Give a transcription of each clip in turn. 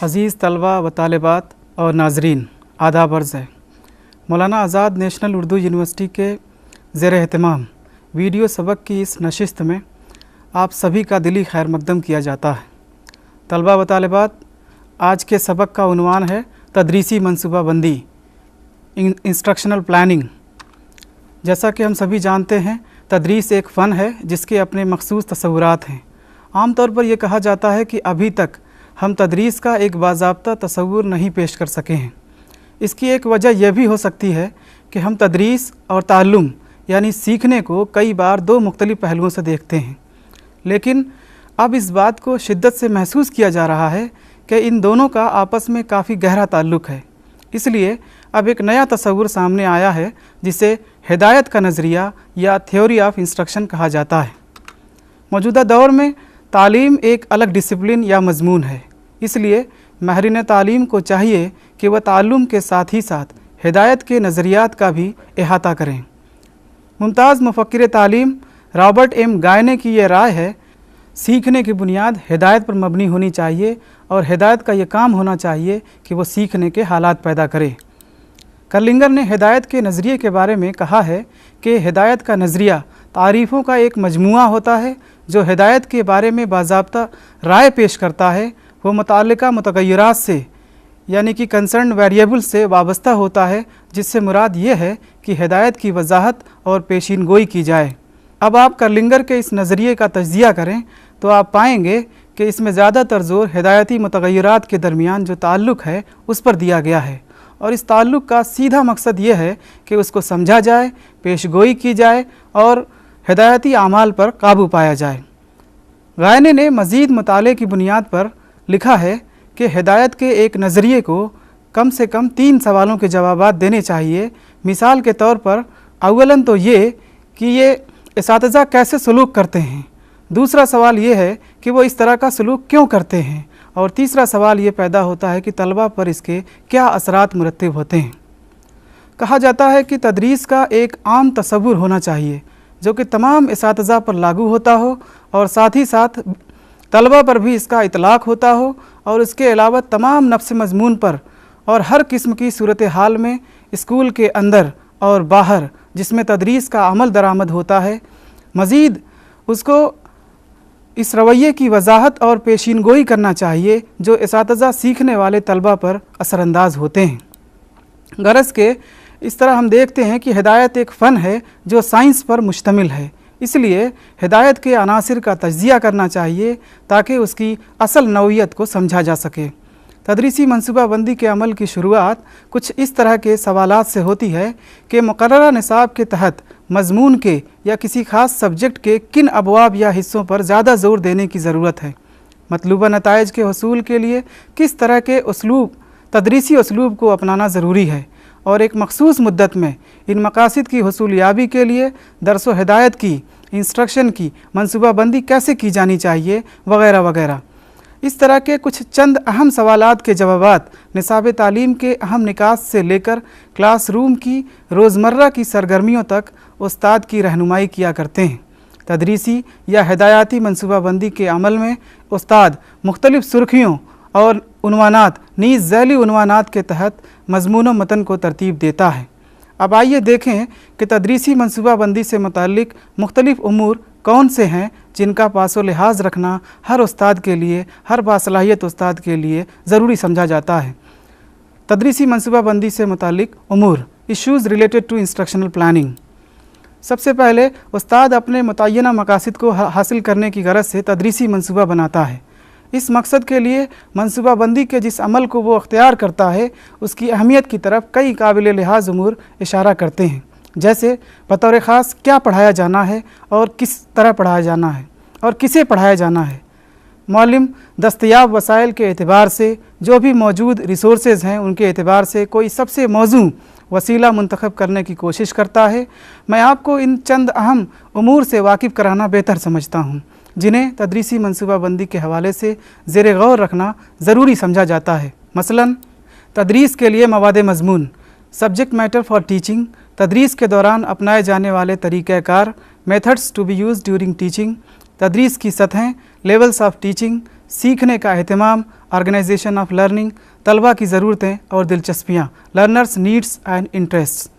अज़ीज़ तलबा व तालिबात और नाज़रीन, आदाब अर्ज़ है। मौलाना आज़ाद नेशनल उर्दू यूनिवर्सिटी के ज़ेर एहतमाम वीडियो सबक की इस नशिस्त में आप सभी का दिली खैर मकदम किया जाता है। तलबा व तालिबात, आज के सबक का उन्वान है तदरीसी मनसूबाबंदी, इंस्ट्रक्शनल प्लानिंग। जैसा कि हम सभी जानते हैं, तदरीस एक फ़न है जिसके अपने मखसूस तसव्वुरात हैं। आम तौर पर यह कहा जाता है कि अभी तक हम तदरीस का एक बाज़ाब्ता तसव्वुर नहीं पेश कर सके हैं। इसकी एक वजह यह भी हो सकती है कि हम तदरीस और ताल्लुम यानी सीखने को कई बार दो मुख्तलिफ पहलुओं से देखते हैं, लेकिन अब इस बात को शिद्दत से महसूस किया जा रहा है कि इन दोनों का आपस में काफ़ी गहरा ताल्लुक़ है। इसलिए अब एक नया तसव्वुर सामने आया है जिसे हिदायत का नज़रिया या थ्योरी ऑफ इंस्ट्रक्शन कहा जाता है। मौजूदा दौर में तालीम एक अलग डिसिप्लिन या मजमून है, इसलिए माहिरीन तालीम को चाहिए कि वह ताल्लुम के साथ ही साथ हिदायत के नज़रियात का भी अहाता करें। मुमताज़ मुफक्किर तालीम रॉबर्ट एम गायने की यह राय है, सीखने की बुनियाद हिदायत पर मबनी होनी चाहिए और हिदायत का यह काम होना चाहिए कि वो सीखने के हालात पैदा करे। कर्लिंगर ने हिदायत के नज़रिए के बारे में कहा है कि हिदायत का नज़रिया तारीफ़ों का एक मजमुआ होता है जो हिदायत के बारे में बाज़ाब्ता राय पेश करता है। वो मुताल्लिका मुतग़य्यरात से यानी कि कंसर्न वेरिएबल से वाबस्ता होता है, जिससे मुराद ये है कि हिदायत की वजाहत और पेशीन गोई की जाए। अब आप कर्लिंगर के इस नज़रिए का तज्ज़िया करें तो आप पाएंगे कि इसमें ज़्यादातर ज़ोर हिदायती मुतग़य्यरात के दरमियान जो ताल्लुक़ है उस पर दिया गया है, और इस ताल्लुक़ का सीधा मकसद ये है कि उसको समझा जाए, पेश गोई की जाए और हिदायती आमाल पर काबू पाया जाए। गायने ने मज़ीद मुताले की बुनियाद पर लिखा है कि हिदायत के एक नज़रिए को कम से कम 3 सवालों के जवाबात देने चाहिए। मिसाल के तौर पर अव्वलन तो ये कि ये इसातिज़ा कैसे सलूक करते हैं, दूसरा सवाल ये है कि वो इस तरह का सलूक क्यों करते हैं, और तीसरा सवाल ये पैदा होता है कि तलबा पर इसके क्या असरात मुरत्तिब होते हैं। कहा जाता है कि तदरीस का एक आम तसव्वुर होना चाहिए जो कि तमाम इसातिज़ा पर लागू होता हो और साथ ही साथ तलबा पर भी इसका इतलाक़ होता हो, और इसके अलावा तमाम नफ्स मज़मून पर और हर किस्म की सूरत हाल में स्कूल के अंदर और बाहर जिसमें तदरीस का अमल दरामद होता है, मज़ीद उसको इस रवैये की वजाहत और पेशीन गोई करना चाहिए जो इसातिज़ा सीखने वाले तलबा पर असरअंदाज होते हैं। गरज के इस तरह हम देखते हैं कि हिदायत एक फ़न है जो साइंस पर मुश्तमिल है, इसलिए हिदायत के अनासिर का तज्ज़िया करना चाहिए ताकि उसकी असल नौइयत को समझा जा सके। तदरीसी मनसूबाबंदी के अमल की शुरुआत कुछ इस तरह के सवालात से होती है कि मुकर्ररा निसाब के तहत मज़मून के या किसी ख़ास सब्जेक्ट के किन अबवाब या हिस्सों पर ज़्यादा ज़ोर देने की ज़रूरत है, मतलूबा नताइज के हसूल के लिए किस तरह के उसलूब तदरीसी उसलूब को अपनाना ज़रूरी है, और एक मखसूस मुद्दत में इन मकासद की हसूलियाबी के लिए दर्स व हिदायत की इंस्ट्रक्शन की मनसूबाबंदी कैसे की जानी चाहिए वगैरह वगैरह। इस तरह के कुछ चंद अहम सवालात के जवाबात निसाब तालीम के अहम निकात से लेकर क्लास रूम की रोज़मर्रा की सरगर्मियों तक उस्ताद की रहनुमाई किया करते हैं। तदरीसी या हिदायती मनसूबाबंदी के अमल में उस्ताद मुख्तलिफ़ सुर्खियों और उन्वानात नीज़ ज़ैली उन्वानात के तहत मज़मून व मतन को तरतीब देता है। अब आइए देखें कि तदरीसी मनसूबाबंदी से मुताल्लिक़ मुख्तलिफ़ उमूर कौन से हैं जिनका पासो लिहाज रखना हर उस्ताद के लिए, हर बासलाहियत उस्ताद के लिए ज़रूरी समझा जाता है। तदरीसी मनसूबाबंदी से मुताल्लिक़ उमूर, issues related to instructional planning. सबसे पहले उस्ताद अपने मुतय्यना मकासद को हासिल करने की गरज से तदरीसी मनसूबा बनाता है। इस मकसद के लिए मनसूबाबंदी के जिस अमल को वो अख्तियार करता है उसकी अहमियत की तरफ कई काबिल लिहाज उमूर इशारा करते हैं, जैसे बतौर ख़ास क्या पढ़ाया जाना है और किस तरह पढ़ाया जाना है और किसे पढ़ाया जाना है। मौलिम दस्तयाब वसाइल के एतबार से, जो भी मौजूद रिसोर्सेज हैं उनके एतबार से कोई सबसे मौजू वसीला मुंतखब करने की कोशिश करता है। मैं आपको इन चंद अहम उमूर से वाकिफ़ कराना बेहतर समझता हूँ जिन्हें तदरीसी मनसूबाबंदी के हवाले से ज़ेर गौर रखना ज़रूरी समझा जाता है। मसलन तदरीस के लिए मवाद मज़मून, सब्जेक्ट मैटर फॉर टीचिंग, तदरीस के दौरान अपनाए जाने वाले तरीक़ाकार, methods to be use during teaching, तदरीस की सतहें, लेवल्स ऑफ टीचिंग, सीखने का अहतमाम, ऑर्गेनाइजेशन ऑफ लर्निंग, तलबा की ज़रूरतें और दिलचस्पियाँ, लर्नर्स नीड्स एंड इंटरेस्ट्स।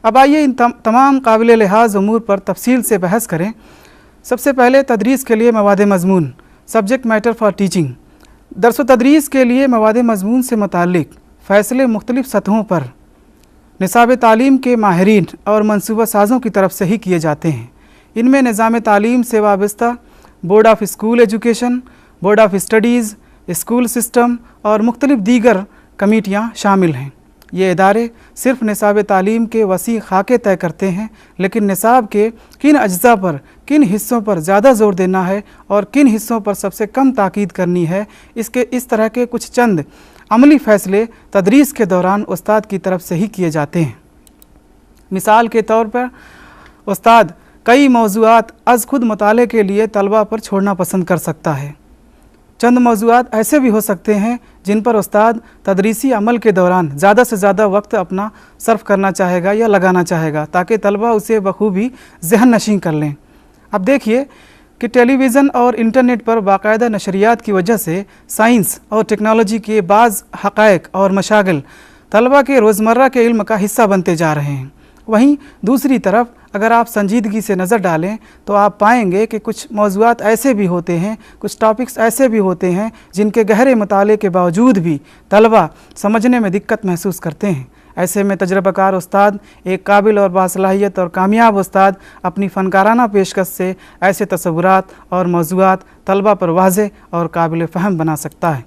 अब आइए इन तमाम काबिल लिहाज उमूर पर तफसील से बहस करें। सबसे पहले तदरीस के लिए मवाद मज़मून, सब्जेक्ट मैटर फॉर टीचिंग। दरस व तदरीस के लिए मवाद मज़मून से मुताल्लिक़ फ़ैसले मुख्तलिफ़ सतहों पर निसाब तालीम के माहिरीन और मनसूबा साज़ों की तरफ से ही किए जाते हैं। इनमें निज़ाम तालीम से वाबस्ता board of school education, board of studies, school system और मुख्तलिफ़ दीगर कमेटियाँ शामिल हैं। ये इदारे सिर्फ़ निसाब तालीम के वसी खाके तय करते हैं, लेकिन निसाब के किन अज्जा पर, किन हिस्सों पर ज़्यादा ज़ोर देना है और किन हिस्सों पर सबसे कम ताकीद करनी है, इस तरह के कुछ चंद अमली फ़ैसले तदरीस के दौरान उस्ताद की तरफ से ही किए जाते हैं। मिसाल के तौर पर उस्ताद कई मौज़ूआत अज़ खुद मुताले के लिए तलबा पर छोड़ना पसंद कर सकता है। चंद मौज़ूआत ऐसे भी हो सकते हैं जिन पर उस्ताद तदरीसी अमल के दौरान ज़्यादा से ज़्यादा वक्त अपना सर्फ करना चाहेगा या लगाना चाहेगा, ताकि तलबा उसे बखूबी ज़हन नशीं कर लें। अब देखिए कि टेलीविज़न और इंटरनेट पर बाकायदा नशरियात की वजह से साइंस और टेक्नोलॉजी के बाज़ हक़ाइक़ और मशागिल तलबा के रोज़मर्रा के इल्म का हिस्सा बनते जा रहे हैं। वहीं दूसरी तरफ अगर आप संजीदगी से नज़र डालें तो आप पाएंगे कि कुछ मौज़ूआत ऐसे भी होते हैं, कुछ टॉपिक्स ऐसे भी होते हैं जिनके गहरे मुताले के बावजूद भी तलबा समझने में दिक्कत महसूस करते हैं। ऐसे में तजर्बाकार उस्ताद, एक काबिल और बासलाहियत और कामयाब उस्ताद अपनी फ़नकाराना पेशकश से ऐसे तसव्वुरात और मौज़ूआत तलबा पर वाज़ेह और काबिल फ़हम बना सकता है।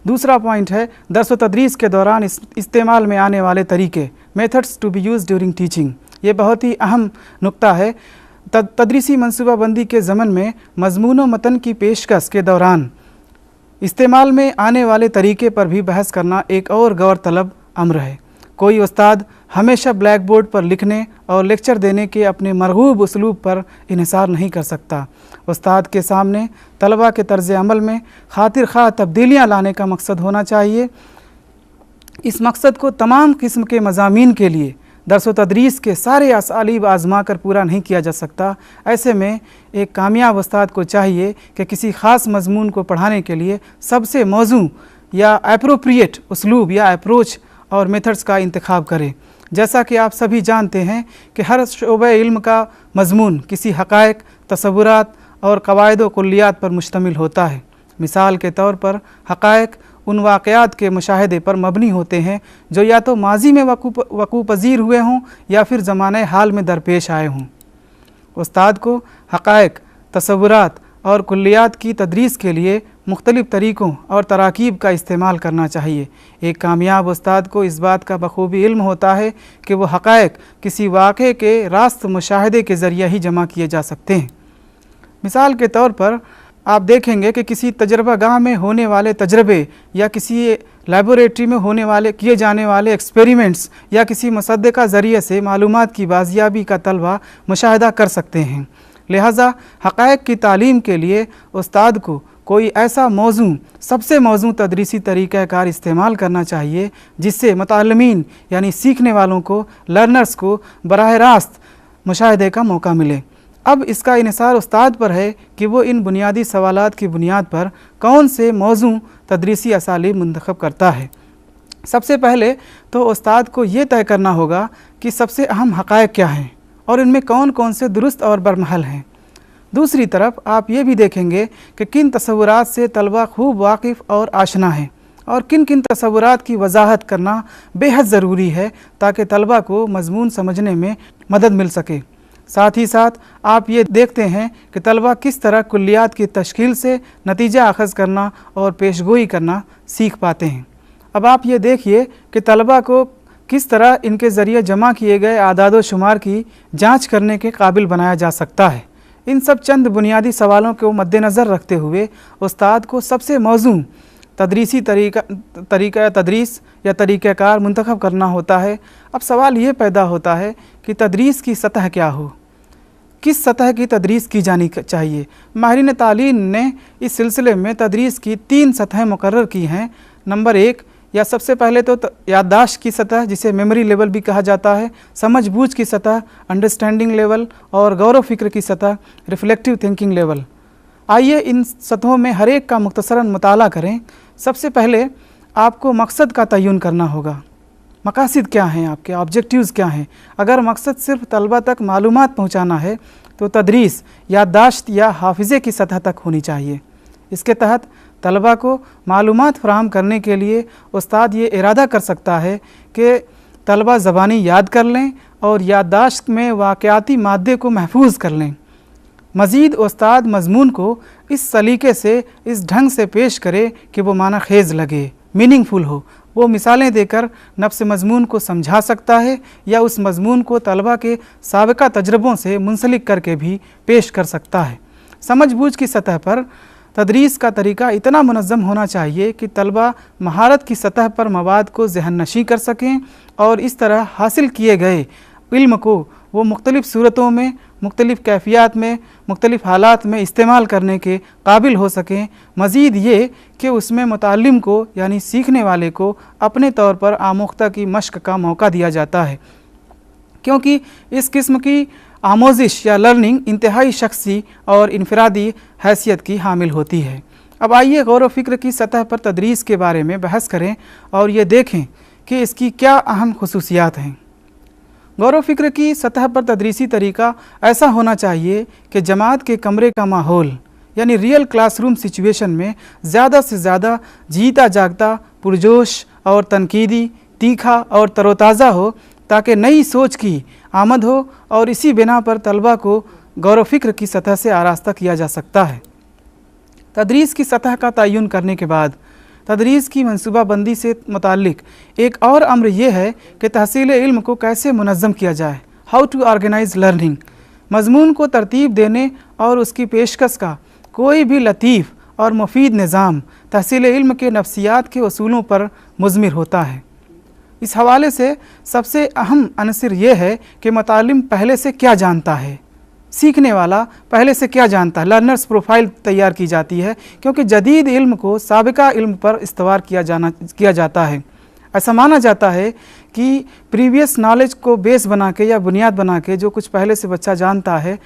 दूसरा पॉइंट है दरस व तदरीस के दौरान इस्तेमाल में आने वाले तरीके, methods to be use during teaching. ये बहुत ही अहम नुक्ता है। तदरीसी मनसूबाबंदी के ज़मन में मज़मून व मतन की पेशकश के दौरान इस्तेमाल में आने वाले तरीके पर भी बहस करना एक और गौर तलब अम्र है। कोई उस्ताद हमेशा ब्लैक बोर्ड पर लिखने और लेक्चर देने के अपने मरगूब उसलूब पर इन्हिसार नहीं कर सकता। उस्ताद के सामने तलबा के तर्ज़ अमल में खातिर ख़्वाह तब्दीलियाँ लाने का मकसद होना चाहिए। इस मकसद को तमाम किस्म के मज़ामीन के लिए दरस व तदरीस के सारे असालीब आज़मा कर पूरा नहीं किया जा सकता। ऐसे में एक कामयाब उस्ताद को चाहिए कि किसी ख़ास मज़मून को पढ़ाने के लिए सबसे मौज़ू या एप्रोप्रिएट उसलूब या अप्रोच और मेथड्स का इंतखाब करें। जैसा कि आप सभी जानते हैं कि हर शोबे इल्म का मज़मून किसी हक़ाइक़, तसव्वुरात और क़वाइद व कुल्लियात पर मुश्तमिल होता है। मिसाल के तौर पर हक़ाइक़ उन वाक़यात के मुशाहिदे पर मबनी होते हैं जो या तो माजी में वक़ू पज़ीर हुए हों या फिर ज़माने हाल में दरपेश आए हों। उस्ताद को हक़ाइक़, तसव्वुरात और कुल्लियात की तदरीस के लिए मुख्तलिफ़ तरीक़ों और तराकीब का इस्तेमाल करना चाहिए। एक कामयाब उस्ताद को इस बात का बखूबी इल्म होता है कि वो हक़ाइक़ किसी वाक़े के रास्त मुशाहिदे के ज़रिए ही जमा किए जा सकते हैं। मिसाल के तौर पर आप देखेंगे कि किसी तजर्बागाह में होने वाले तजर्बे या किसी लैबोरेटरी में किए जाने वाले एक्सपेरिमेंट्स या किसी मुसद्दक़ा ज़रिए से मालूमात की बाजियाबी का तलबा मुशाहिदा कर सकते हैं। लिहाजा हक़ाइक़ की तालीम के लिए उस्ताद को कोई ऐसा सबसे मौज़ू तदरीसी तरीक़ाकार इस्तेमाल करना चाहिए जिससे मुताल्लिमीन यानी सीखने वालों को, लर्नर्स को बराह रास्त मुशाहिदे का मौका मिले। अब इसका इन्हिसार उस्ताद पर है कि वो इन बुनियादी सवालात की बुनियाद पर कौन से मौज़ू तदरीसी असालीब मुंतखब करता है। सबसे पहले तो उस्ताद को ये तय करना होगा कि सबसे अहम हक़ाइक़ क्या हैं और इनमें कौन कौन से दुरुस्त और बरमहल हैं। दूसरी तरफ आप ये भी देखेंगे कि किन तसव्वुरात से तलबा खूब वाकिफ़ और आशना है और किन किन तसव्वुरात की वजाहत करना बेहद ज़रूरी है ताकि तलबा को मज़मून समझने में मदद मिल सके। साथ ही साथ आप ये देखते हैं कि तलबा किस तरह कुल्लियात की तश्कील से नतीजा अख़ज़ करना और पेशगोई करना सीख पाते हैं। अब आप ये देखिए कि तलबा को किस तरह इनके ज़रिए जमा किए गए आदाद व शुमार की जाँच करने के काबिल बनाया जा सकता है। इन सब चंद बुनियादी सवालों को मद्देनज़र रखते हुए उस्ताद को सबसे मौज़ू तदरीसी तरीक़ा तदरीस या तरीक़ाकार मुंतखब करना होता है। अब सवाल ये पैदा होता है कि तदरीस की सतह क्या हो, किस सतह की तदरीस की जानी चाहिए। माहिरीन तालीम ने इस सिलसिले में तदरीस की 3 सतहें मुकर्रर की हैं। नंबर 1 या सबसे पहले तो याददाश्त की सतह जिसे मेमोरी लेवल भी कहा जाता है, समझ बूझ की सतह अंडरस्टैंडिंग लेवल और गौर व फिक्र की सतह रिफ्लेक्टिव थिंकिंग लेवल। आइए इन सतहों में हर एक का मुख्तसरन मुताला करें। सबसे पहले आपको मकसद का तयन करना होगा। मकासद क्या हैं आपके, ऑब्जेक्टिव्स क्या हैं। अगर मकसद सिर्फ तलबा तक मालूमात पहुँचाना है तो तदरीस याददाश्त या हाफिज़े की सतह तक होनी चाहिए। इसके तहत तलबा को मालूमात फराहम करने के लिए उस्ताद ये इरादा कर सकता है कि तलबा ज़बानी याद कर लें और याददाश्त में वाक़याती मादे को महफूज कर लें। मज़ीद उस्ताद मज़मून को इस सलीके से, इस ढंग से पेश करे कि वो माना खेज़ लगे, मीनिंगफुल हो। वो मिसालें देकर नफ्स मज़मून को समझा सकता है या उस मज़मून को तलबा के साबिक़ा तजर्बों से मुंसलिक करके भी पेश कर सकता है। समझ बूझ की सतह पर तदरीस का तरीका इतना मुनज़्ज़म होना चाहिए कि तलबा महारत की सतह पर मवाद को ज़हन नशी कर सकें और इस तरह हासिल किए गए इल्म को वो मुख्तलिफ़ सूरतों में, मुख्तलिफ़ कैफ़ियत में, मुख्तलिफ़ हालात में इस्तेमाल करने के काबिल हो सकें। मज़ीद ये कि उसमें मुताल्लिम को यानी सीखने वाले को अपने तौर पर आमोख्ता की मश्क का मौका दिया जाता है, क्योंकि इस किस्म की आमोजिश या लर्निंग इंतहाई शख्सी और इनफरादी हैसियत की हामिल होती है। अब आइए गौर व फिक्र की सतह पर तदरीस के बारे में बहस करें और ये देखें कि इसकी क्या अहम खुसूसियात हैं। गौर व फिक्र की सतह पर तदरीसी तरीका ऐसा होना चाहिए कि जमात के कमरे का माहौल यानी रियल क्लासरूम सिचुएशन में ज़्यादा से ज़्यादा जीता जागता, पुरजोश और तनकीदी, तीखा और तरोताज़ा हो, ताकि नई सोच की आमद हो और इसी बिना पर तलबा को गौर व फिक्र की सतह से आरास्ता किया जा सकता है। तदरीस की सतह का तयन करने के बाद तदरीस की मनसूबा बंदी से मुताल्लिक एक और अम्र यह है कि तहसील इल्म को कैसे मुनज़्ज़म किया जाए, हाउ टू ऑर्गेनाइज लर्निंग। मज़मून को तरतीब देने और उसकी पेशकश का कोई भी लतीफ़ और मुफीद निज़ाम तहसील इल्म के नफ्सियात के उसूलों पर मुज़मिर होता है। इस हवाले से सबसे अहम अनसर यह है कि मुतालिम पहले से क्या जानता है, सीखने वाला पहले से क्या जानता है। लर्नर्स प्रोफाइल तैयार की जाती है, क्योंकि जदीद इल्म को साबिका इल्म पर इस्तवार किया जाता है। ऐसा माना जाता है कि प्रीवियस नॉलेज को बेस बना के या बुनियाद बना के जो कुछ पहले से बच्चा जानता है,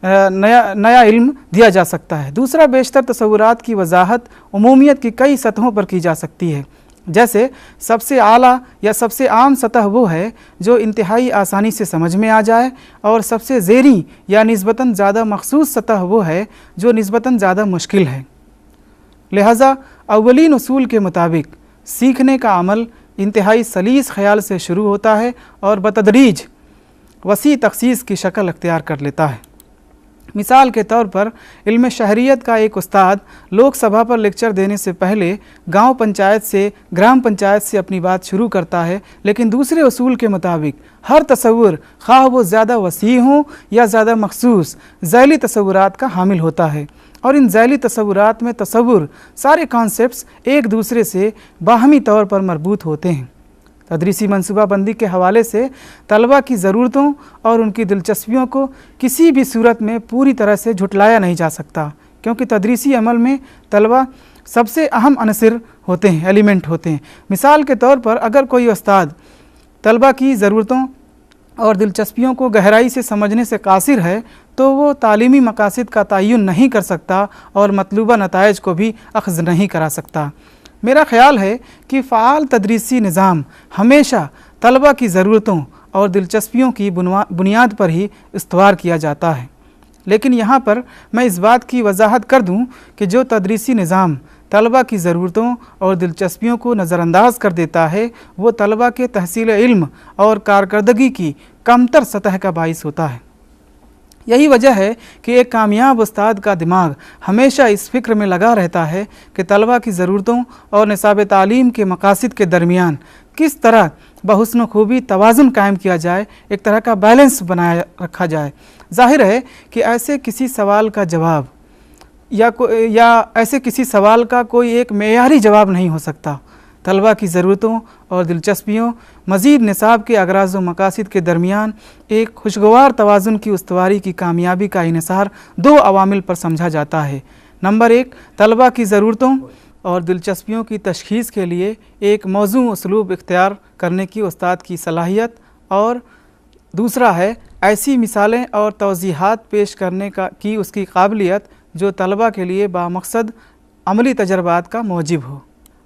नया इल्म दिया जा सकता है। दूसरा, बेशतर तसव्वुरात की वजाहत उमूमियत की कई सतहों पर की जा सकती है। जैसे सबसे आला या सबसे आम सतह वो है जो इंतहाई आसानी से समझ में आ जाए, और सबसे ज़ेरी या निस्बतन ज़्यादा मखसूस सतह वो है जो निस्बतन ज़्यादा मुश्किल है। लिहाजा अव्वलीन उसूल के मुताबिक सीखने का अमल इंतहाई सलीस ख्याल से शुरू होता है और बतदरीज वसी तखसीस की शक्ल अख्तियार कर लेता है। मिसाल के तौर पर इल्म शहरियत का एक उस्ताद लोकसभा पर लेक्चर देने से पहले ग्राम पंचायत से अपनी बात शुरू करता है, लेकिन दूसरे उसूल के मुताबिक हर तसव्वुर, ख़्वाह वो ज़्यादा वसी हों या ज़्यादा मखसूस, ज़ैली तसव्वुरात का हामिल होता है। और इन ज़ैली तसव्वुरात में तसव्वुर सारे कॉन्सेप्ट्स एक दूसरे से बाहमी तौर पर मरबूत होते हैं। तदरीसी मनसूबा बंदी के हवाले से तलबा की ज़रूरतों और उनकी दिलचस्पियों को किसी भी सूरत में पूरी तरह से झुटलाया नहीं जा सकता, क्योंकि तदरीसी अमल में तलबा सबसे अहम अनसर होते हैं, एलिमेंट होते हैं। मिसाल के तौर पर अगर कोई उस्ताद तलबा की ज़रूरतों और दिलचस्पियों को गहराई से समझने से कासिर है तो वो तालीमी मकासद का तयन नहीं कर सकता और मतलूबा नताइज को भी अख्ज़ नहीं करा सकता। मेरा ख़्याल है कि फ़ाल तदरीसी निज़ाम हमेशा तलबा की ज़रूरतों और दिलचस्पियों की बुनियाद पर ही इस्तवार किया जाता है। लेकिन यहाँ पर मैं इस बात की वजाहत कर दूँ कि जो तदरीसी निज़ाम तलबा की ज़रूरतों और दिलचस्पियों को नज़रअंदाज कर देता है, वो तलबा के तहसील इल्म और कारकर्दगी की कमतर सतह का बाइस होता है। यही वजह है कि एक कामयाब उस्ताद का दिमाग हमेशा इस फ़िक्र में लगा रहता है कि तलबा की ज़रूरतों और निसाब तालीम के मकासद के दरमियान किस तरह बहुस्न खूबी तवाज़ुन कायम किया जाए, एक तरह का बैलेंस बनाया रखा जाए। ज़ाहिर है कि ऐसे किसी सवाल का जवाब या ऐसे किसी सवाल का कोई एक मेयारी जवाब नहीं हो सकता। तलबा की ज़रूरतों और दिलचस्पियों मज़ीद निसाब के अगराज़ व मकासद के दरमियान एक खुशगवार तवाज़ुन की उस्तवारी की कामयाबी का इन्हिसार दो अवामिल पर समझा जाता है। नंबर एक, तलबा की ज़रूरतों और दिलचस्पियों की तशख़ीस के लिए एक मौज़ू उसलूब इख्तियार करने की उस्ताद की सलाहियत, और दूसरा है ऐसी मिसालें और तौज़ीहात पेश करने की उसकी काबिलियत जो तलबा के लिए बामकसद अमली तजर्बात का मौजिब हो।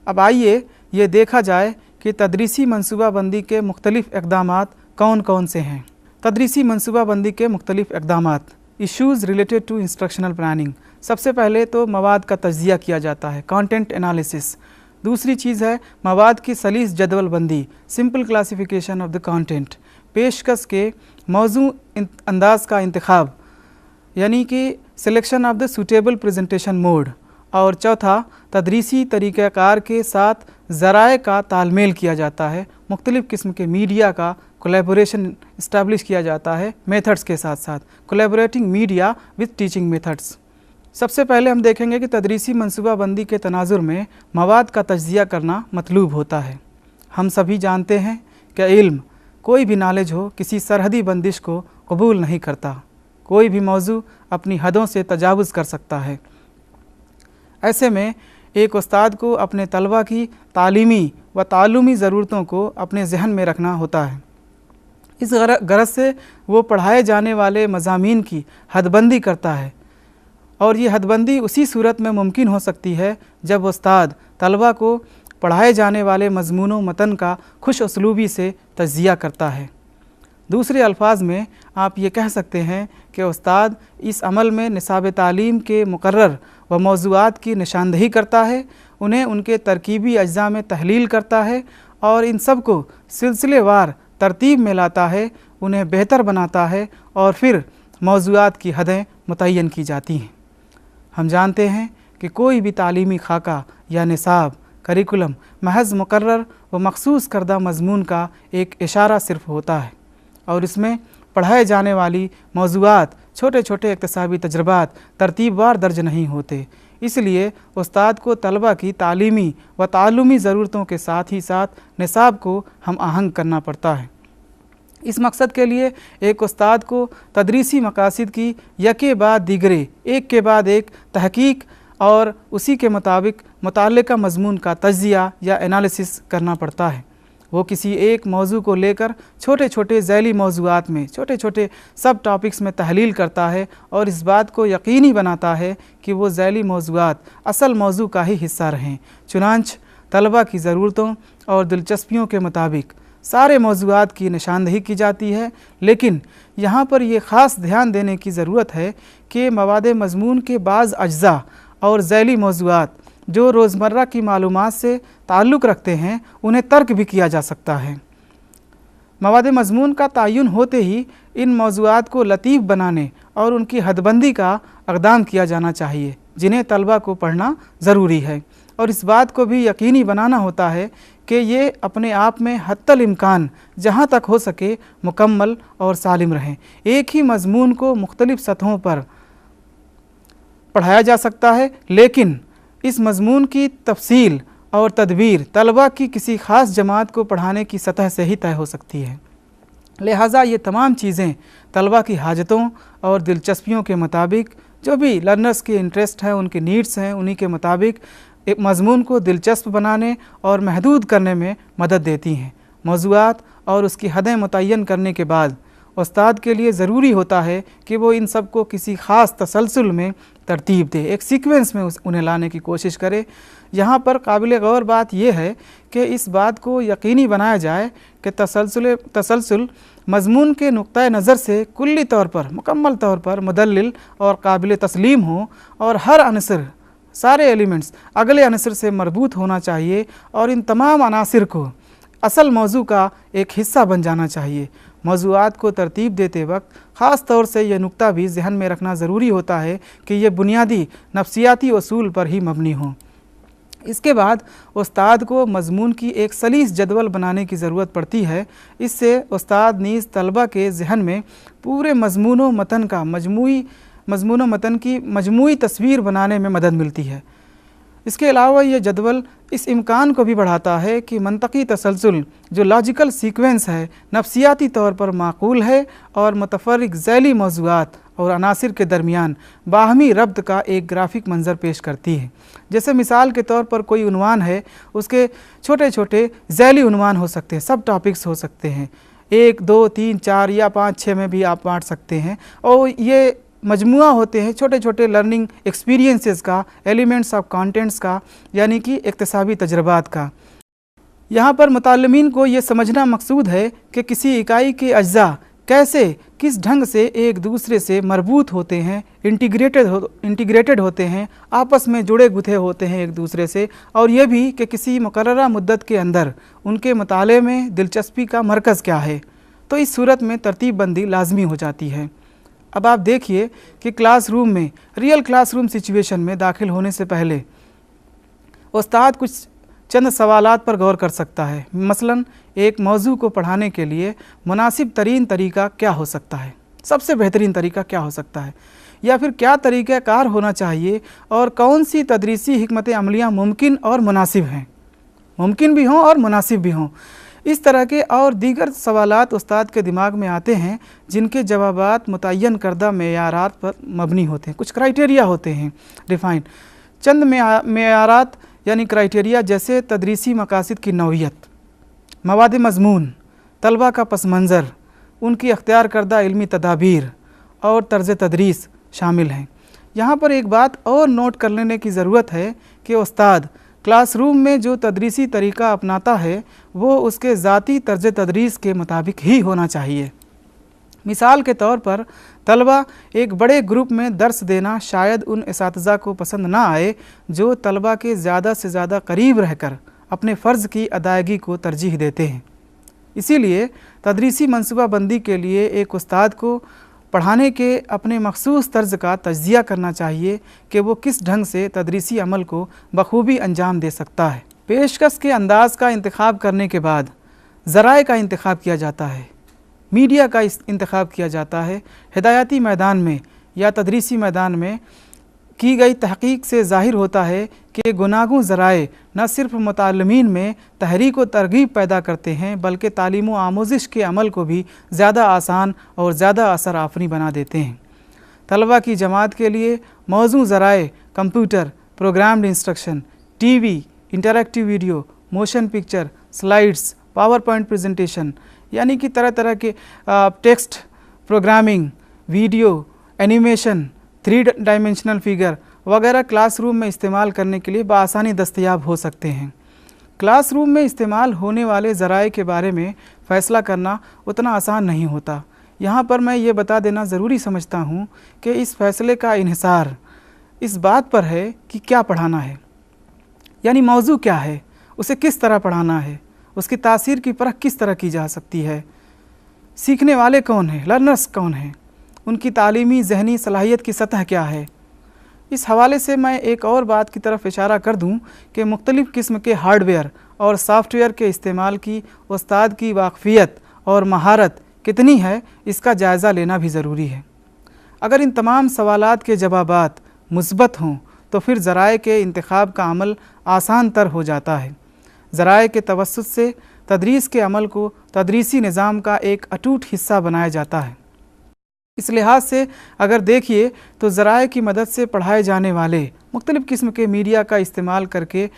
अब आइए ये देखा जाए कि तदरीसी मनसूबाबंदी के मुख्तलिफ़ इक़दामात कौन कौन से हैं। तदरीसी मनसूबाबंदी के मुख्तलिफ़ इक़दामात, issues related to instructional planning. सबसे पहले तो मवाद का तज्ज़िया किया जाता है, कंटेंट एनालिसिस। दूसरी चीज़ है मवाद की सलीस जदवल बंदी, simple classification of the content. पेशकश के मौजू अंदाज का इंतखाब, यानी कि selection of the suitable presentation mode. और चौथा, तदरीसी तरीक़ाकार के साथ ज़राए का तालमेल किया जाता है, मुख्तलिफ़ किस्म के मीडिया का कोलैबोरेशन इस्टेब्लिश किया जाता है मेथड्स के साथ साथ, collaborating media with teaching methods. सबसे पहले हम देखेंगे कि तदरीसी मनसूबाबंदी के तनाजुर में मवाद का तज्ज़िया करना मतलूब होता है। हम सभी जानते हैं कि इल्म, कोई भी नॉलेज हो, किसी सरहदी बंदिश को कबूल नहीं करता। कोई भी मौजू अपनी हदों से तजावुज़ कर सकता है। ऐसे में एक उस्ताद को अपने तलबा की तालीमी व तालुमी ज़रूरतों को अपने जहन में रखना होता है। इस गरज से वो पढ़ाए जाने वाले मज़ामीन की हदबंदी करता है, और ये हदबंदी उसी सूरत में मुमकिन हो सकती है जब उस्ताद तलबा को पढ़ाए जाने वाले मज़मून मतन का खुश उसलूबी से तज्ज़िया करता है। दूसरे अल्फाज में आप ये कह सकते हैं कि उस्ताद इस अमल में निसाब तालीम के मुकर्रर व मौज़ूआत की निशानदही करता है, उन्हें उनके तरकीबी अज्जा में तहलील करता है और इन सब को सिलसिलेवार तरतीब में लाता है, उन्हें बेहतर बनाता है और फिर मौज़ूआत की हदें मुतय्यन की जाती हैं। हम जानते हैं कि कोई भी तालीमी खाका या निसाब करिकुलम महज़ मुकर्रर व मखसूस करदा मज़मून का एक इशारा सिर्फ़ होता है, और इसमें पढ़ाए जाने वाली मौज़ूआत छोटे छोटे इक्तसाबी तजर्बात तरतीबवार दर्ज नहीं होते। इसलिए उस्ताद को तलबा की तालीमी व तालुमी ज़रूरतों के साथ ही साथ निसाब को हम आहंग करना पड़ता है। इस मकसद के लिए एक उस्ताद को तदरीसी मकासद की यके बाद दीगरे, एक के बाद एक तहकीक और उसी के मुताबिक मुताल्लिका मज़मून का तज्ज़िया या एनालिसिस करना पड़ता है। वो किसी एक मौजू को लेकर छोटे छोटे ज़ैली मौज़ूआत में, छोटे छोटे सब टॉपिक्स में तहलील करता है और इस बात को यकीनी बनाता है कि वो ज़ैली मौज़ूआत असल मौजू का ही हिस्सा रहें। चुनांच तलबा की ज़रूरतों और दिलचस्पियों के मुताबिक सारे मौज़ूआत की निशानदही की जाती है, लेकिन यहाँ पर यह ख़ास ध्यान देने की ज़रूरत है कि मवाद मज़मून के बाज़ अज्ज़ा और ज़ैली मौज़ूआत जो रोज़मर्रा की मालूमात से ताल्लुक़ रखते हैं, उन्हें तर्क भी किया जा सकता है। मवाद मज़मून का तयन होते ही इन मौज़ूआत को लतीफ़ बनाने और उनकी हदबंदी का इक़दाम किया जाना चाहिए, जिन्हें तलबा को पढ़ना ज़रूरी है, और इस बात को भी यकीनी बनाना होता है कि ये अपने आप में हत्तल इम्कान जहाँ तक हो सके मुकम्मल और सालिम रहें। एक ही मज़मून को मुख्तलिफ़ सतहों पर पढ़ाया जा सकता है, लेकिन इस मज़मून की तफसील और तदबीर तलबा की किसी ख़ास जमात को पढ़ाने की सतह से ही तय हो सकती है। लिहाजा ये तमाम चीज़ें तलबा की हाजतों और दिलचस्पियों के मुताबिक, जो भी लर्नर्स के इंटरेस्ट हैं, उनके नीड्स हैं, उन्हीं के मुताबिक एक मज़मून को दिलचस्प बनाने और महदूद करने में मदद देती हैं। मौज़ूआत और उसकी हदें मुतय्यन करने के बाद उस्ताद के लिए ज़रूरी होता है कि वो इन सब को किसी ख़ास तसलसल में तरतीब दे, एक सीक्वेंस में उन्हें लाने की कोशिश करे। यहाँ पर काबिल गौर बात यह है कि इस बात को यकीनी बनाया जाए कि तसलसल मज़मून के नुक्ता नज़र से कुल्ली तौर पर, मुकम्मल तौर पर मुदल्लिल और काबिल तस्लीम हो, और हर अनसर, सारे एलिमेंट्स अगले अनसर से मरबूत होना चाहिए और इन तमाम अनासिर को असल मौजू का एक हिस्सा बन जाना चाहिए। मौज़ूआत को तरतीब देते वक्त ख़ास तौर से यह नुक्ता भी जहन में रखना ज़रूरी होता है कि यह बुनियादी नफ्सियाती उसूल पर ही मबनी हो। इसके बाद उस्ताद को मज़मून की एक सलीस जदवल बनाने की ज़रूरत पड़ती है। इससे उस्ताद नीज़ तलबा के जहन में पूरे मज़मून मतन की मजमूई तस्वीर बनाने में मदद मिलती है। इसके अलावा ये जदवल इस इम्कान को भी बढ़ाता है कि मंतकी तसलसल जो लॉजिकल सीक्वेंस है, नफ्सियाती तौर पर माकूल है और मुतफर्रिक ज़ैली मौज़ूआत और अनासिर के दरमियान बाहमी रब्त का एक ग्राफिक मंज़र पेश करती है। जैसे मिसाल के तौर पर कोई उन्वान है, उसके छोटे छोटे ज़ैली उन्वान हो सकते हैं, सब टॉपिक्स हो सकते हैं, 1, 2, 3, 4 या 5, 6 में भी आप बांट सकते हैं, और ये मजमुआ होते हैं छोटे छोटे लर्निंग एक्सपीरियंसेस का, एलिमेंट्स ऑफ कंटेंट्स का, यानी कि इक्तसाबी तजर्बात का। यहाँ पर मुताल्लिमीन को ये समझना मकसूद है कि किसी इकाई के अज्जा कैसे किस ढंग से एक दूसरे से मरबूत होते हैं, इंटीग्रेटेड होते हैं, आपस में जुड़े गुथे होते हैं एक दूसरे से, और ये भी कि किसी मुकर्ररा मुद्दत के अंदर उनके मुताले में दिलचस्पी का मरकज़ क्या है। तो इस सूरत में तरतीब बंदी लाजमी हो जाती है। अब आप देखिए कि क्लासरूम में, रियल क्लासरूम सिचुएशन में दाखिल होने से पहले उस्ताद कुछ चंद सवालात पर गौर कर सकता है। मसलन एक मौजू को पढ़ाने के लिए मुनासिब तरीन तरीका क्या हो सकता है, सबसे बेहतरीन तरीका क्या हो सकता है, या फिर क्या तरीक़ाकार होना चाहिए, और कौन सी तदरीसी हिकमत अमलियाँ मुमकिन और मुनासिब हैं, मुमकिन भी हों और मुनासिब भी हों। इस तरह के और दीगर सवालात उस्ताद के दिमाग में आते हैं जिनके जवाबात मुतय्यन करदा मेयारात पर मबनी होते हैं, कुछ क्राइटेरिया होते हैं डिफ़ाइन। चंद मेयारात यानी क्राइटेरिया जैसे तदरीसी मकासद की नौइयत, मवाद मज़मून, तलबा का पस मंज़र, उनकी अख्तियार करदा इल्मी तदाबीर और तर्ज़ तदरीस शामिल हैं। यहाँ पर एक बात और नोट कर लेने की ज़रूरत है कि उस्ताद क्लासरूम में जो तदरीसी तरीक़ा अपनाता है वो उसके ज़ाती तर्ज़ तदरीस के मुताबिक ही होना चाहिए। मिसाल के तौर पर तलबा एक बड़े ग्रुप में दर्स देना शायद उन इसातिज़ा को पसंद ना आए जो तलबा के ज़्यादा से ज़्यादा करीब रहकर अपने फ़र्ज़ की अदायगी को तरजीह देते हैं। इसीलिए तदरीसी मनसूबा बंदी के लिए एक उस्ताद को पढ़ाने के अपने मखसूस तर्ज़ का तज्ज़िया करना चाहिए कि वो किस ढंग से तदरीसी अमल को बखूबी अंजाम दे सकता है। पेशकश के अंदाज़ का इंतखाब करने के बाद ज़राए का इंतखाब किया जाता है, मीडिया का इंतखाब किया जाता है। हिदायती मैदान में या तदरीसी मैदान में की गई तहक़ीक़ से ज़ाहिर होता है कि गुनागूं ज़राए न सिर्फ मुताल्लिमीन में तहरीक व तरगीब पैदा करते हैं बल्कि तालीम व आमोज़िश के अमल को भी ज़्यादा आसान और ज़्यादा असर आफ़री बना देते हैं। तलबा की जमात के लिए मौजू ज़राए computer, programmed instruction, TV, interactive video, motion picture, slides, power point presentation, यानी कि तरह तरह के text programming, video, animation, 3 dimensional figure वगैरह क्लासरूम में इस्तेमाल करने के लिए बआसानी दस्तयाब हो सकते हैं। क्लासरूम में इस्तेमाल होने वाले ज़राए के बारे में फ़ैसला करना उतना आसान नहीं होता। यहाँ पर मैं ये बता देना ज़रूरी समझता हूँ कि इस फ़ैसले का इन्हिसार इस बात पर है कि क्या पढ़ाना है, यानी मौजू क्या है, उसे किस तरह पढ़ाना है, उसकी तासीर की परख किस तरह की जा सकती है, सीखने वाले कौन हैं, लर्नर्स कौन हैं, उनकी तालीमी ज़हनी सलाहियत की सतह क्या है। इस हवाले से मैं एक और बात की तरफ इशारा कर दूं कि मुख्तलिफ़ किस्म के हार्डवेयर और सॉफ्टवेयर के इस्तेमाल की उस्ताद की वाक़फ़ियत और महारत कितनी है, इसका जायज़ा लेना भी ज़रूरी है। अगर इन तमाम सवालात के जवाबात मुस्बत हों तो फिर ज़राए के इंतखाब का अमल आसान तर हो जाता है। ज़राए के तवस्सुत से तदरीस के अमल को तदरीसी निज़ाम का एक अटूट हिस्सा बनाया जाता है। इस लिहाज से अगर देखिए तो ज़राए की मदद से पढ़ाए जाने वाले मुख्तलिफ़ किस्म के मीडिया का इस्तेमाल करके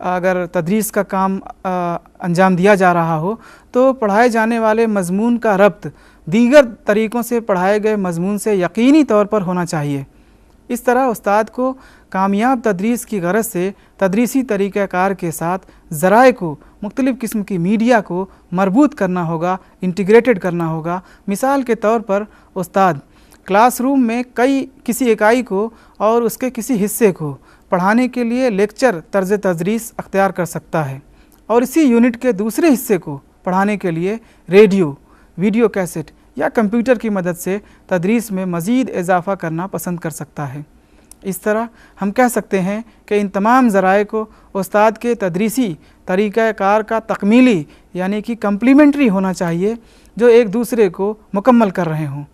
अगर तदरीस का काम अंजाम दिया जा रहा हो तो पढ़ाए जाने वाले मज़मून का रब्त दीगर तरीक़ों से पढ़ाए गए मज़मून से यकीनी तौर पर होना चाहिए। इस तरह उस्ताद को कामयाब तदरीस की गरज से तदरीसी तरीक़ाकार के साथ ज़राए को, मुख्तलिफ़ किस्म की मीडिया को मरबूत करना होगा, इंटीग्रेटेड करना होगा। मिसाल के तौर पर उस्ताद क्लासरूम में किसी इकाई को और उसके किसी हिस्से को पढ़ाने के लिए लेक्चर तर्ज़ तदरीस अख्तियार कर सकता है और इसी यूनिट के दूसरे हिस्से को पढ़ाने के लिए रेडियो, वीडियो कैसेट या कंप्यूटर की मदद से तदरीस में मज़ीद इजाफ़ा करना पसंद कर सकता है। इस तरह हम कह सकते हैं कि इन तमाम ज़राए को उस्ताद के तदरीसी तरीक़ाकार का तकमीली यानी कि कम्प्लीमेंट्री होना चाहिए, जो एक दूसरे को मुकम्मल कर रहे हों।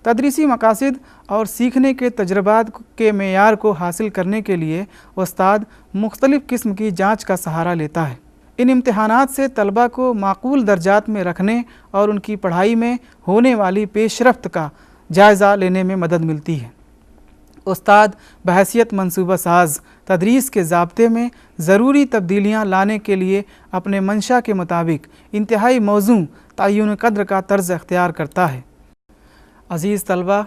तदरीसी मकासद और सीखने के तजर्बात के मेयार को हासिल करने के लिए उस्ताद मुख्तलिफ़ किस्म की जाँच का सहारा लेता है। इन इम्तिहानात से तलबा को माकूल दर्जात में रखने और उनकी पढ़ाई में होने वाली पेशरफ्त का जायज़ा लेने में मदद मिलती है। उस्ताद बहैसियत मनसूबा साज तदरीस के ज़ाब्ते में ज़रूरी तब्दीलियाँ लाने के लिए अपने मंशा के मुताबिक इंतहाई मौज़ूं तय्युन क़द्र का तर्ज़ अख्तियार करता है। अज़ीज़ तलबा,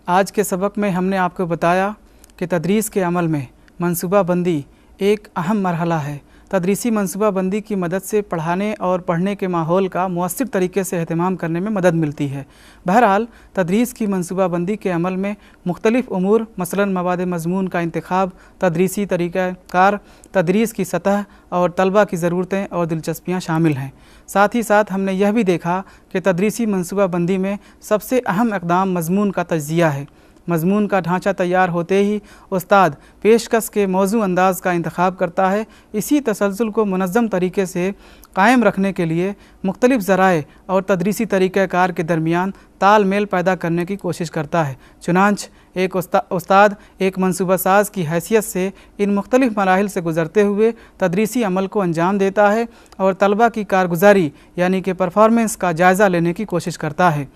आज के सबक में हमने आपको बताया कि तदरीस के अमल में मनसूबा बंदी एक अहम मरहला है। तदरीसी मनसूबा बंदी की मदद से पढ़ाने और पढ़ने के माहौल का मौसर तरीके से अहतमाम करने में मदद मिलती है। बहरहाल तदरीस की मनसूबा बंदी के अमल में मुख्तलिफ़ उमूर मसलन मवाद मज़मून का इंतखाब, तदरीसी तरीक़ाकार, तदरीस की सतह और तलबा की ज़रूरतें और दिलचस्पियाँ शामिल हैं। साथ ही साथ हमने यह भी देखा कि तदरीसी मनसूबा बंदी में सबसे अहम इक़दाम मज़मून का तज्ज़िया है। मज़मून का ढांचा तैयार होते ही उस्ताद पेशकश के मौजू अंदाज़ का इंतखाब करता है। इसी तसलसल को मुनज़्ज़म तरीके से कायम रखने के लिए मुख्तलिफ़ ज़राए और तदरीसी तरीक़ाकार के दरमियान तालमेल पैदा करने की कोशिश करता है। चुनांच एक उस्ताद एक मनसूबा साज़ की हैसियत से इन मुख्तलिफ़ मराहिल से गुज़रते हुए तदरीसी अमल को अंजाम देता है और तलबा की कारगुजारी यानी कि परफॉर्मेंस का जायज़ा लेने की कोशिश करता है।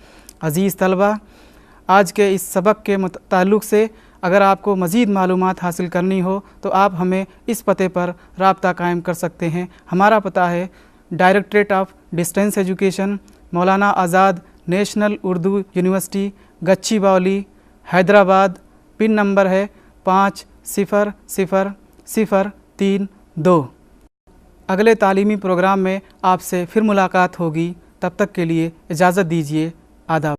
अज़ीज़ तलबा, आज के इस सबक के ताल्लुक़ से अगर आपको मज़ीद मालूमात हासिल करनी हो तो आप हमें इस पते पर राब्ता कायम कर सकते हैं। हमारा पता है directorate of distance education, Maulana Azad national Urdu university, Gachibowli, Hyderabad. Pin number है 500032। अगले तालीमी प्रोग्राम में आपसे फिर मुलाकात होगी। तब तक के लिए इजाज़त दीजिए। आदाब।